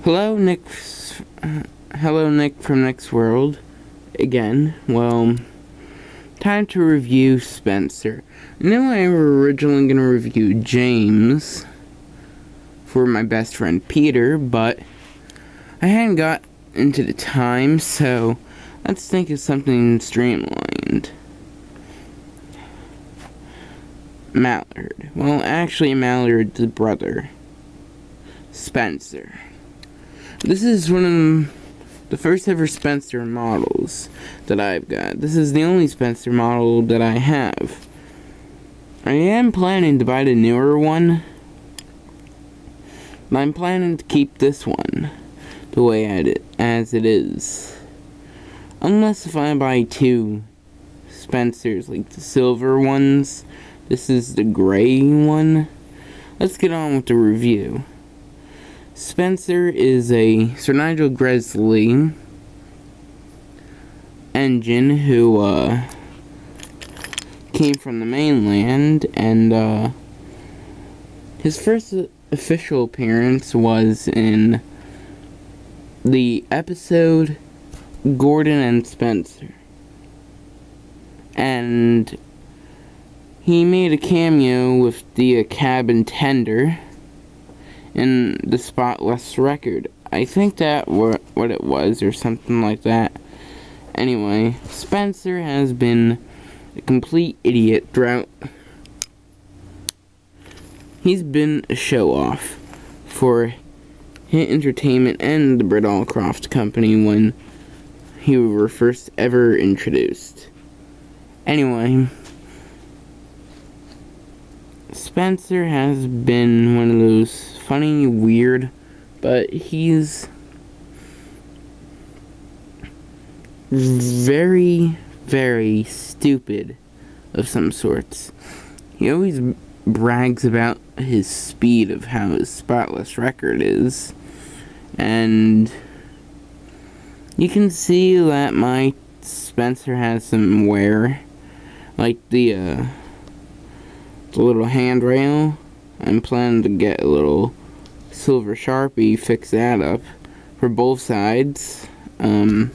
Hello, Nick. Hello, Nick from Nick's World. Again, well, time to review Spencer. I know I were originally going to review James for my best friend Peter, but I hadn't got into the time, so let's think of something streamlined. Mallard. Well, actually, Mallard's brother, Spencer. This is one of the first ever Spencer models that I've got. This is the only Spencer model that I have. I am planning to buy the newer one, but I'm planning to keep this one the way as it is. Unless if I buy two Spencers, like the silver ones. This is the gray one. Let's get on with the review. Spencer is a Sir Nigel Gresley engine who came from the mainland, and his first official appearance was in the episode Gordon and Spencer, and he made a cameo with the cabin tender in the Spotless Record. I think that what it was, or something like that. Anyway, Spencer has been a complete idiot throughout. He's been a show-off for Hit Entertainment and the Britt Allcroft Company when he were first ever introduced. Anyway, Spencer has been one of those funny, weird, but he's very, very stupid of some sorts. He always brags about his speed of how his Spotless Record is, and you can see that my Spencer has some wear, like the little handrail. I'm planning to get a little silver Sharpie, fix that up for both sides, or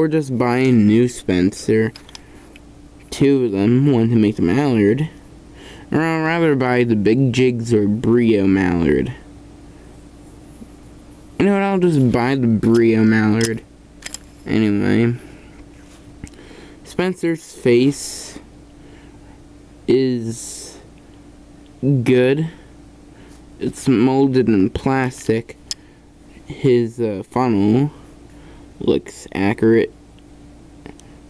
just buy a new Spencer, two of them, one to make the Mallard, or I'll rather buy the Big Jigs or Brio Mallard. You know what, I'll just buy the Brio Mallard. Anyway, Spencer's face is good. It's molded in plastic. His funnel looks accurate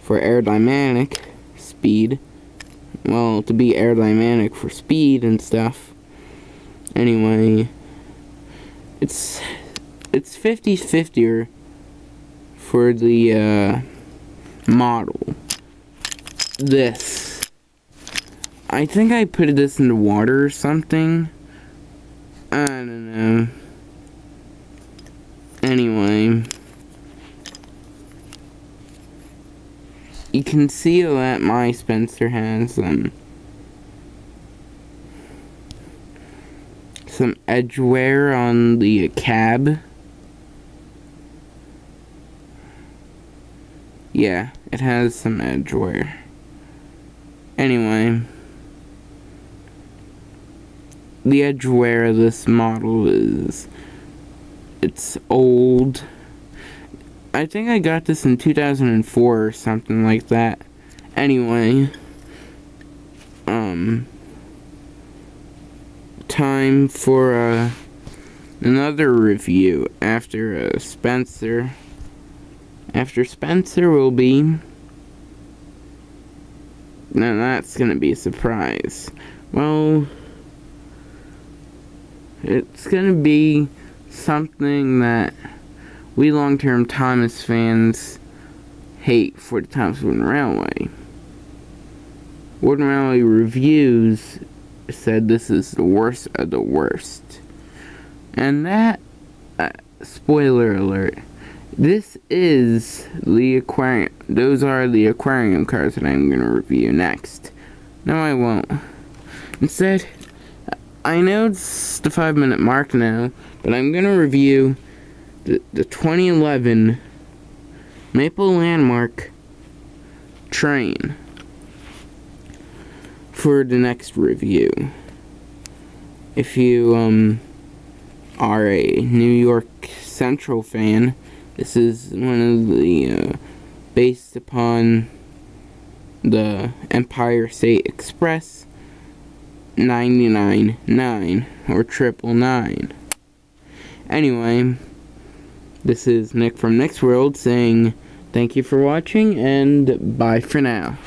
for aerodynamic speed. Well, to be aerodynamic for speed and stuff. Anyway, it's 50-50 for the model. This, I think I put this in the water or something. I don't know. Anyway, you can see that my Spencer has some edge wear on the cab. Yeah, it has some edge wear. Anyway, the edge wear of this model it's old. I think I got this in 2004 or something like that. Anyway, time for another review after Spencer. After Spencer will be, now that's gonna be a surprise. Well, it's gonna be something that we long-term Thomas fans hate for the Thomas Wooden Railway. Wooden Railway Reviews said this is the worst of the worst. And that, spoiler alert, this is the aquarium. Those are the aquarium cars that I'm going to review next. No, I won't. Instead, I know it's the 5-minute mark now, but I'm going to review the 2011 Maple Landmark train for the next review. If you are a New York Central fan, this is one of the based upon the Empire State Express 99.9 or 999. Anyway, this is Nick from Nick's World saying thank you for watching and bye for now.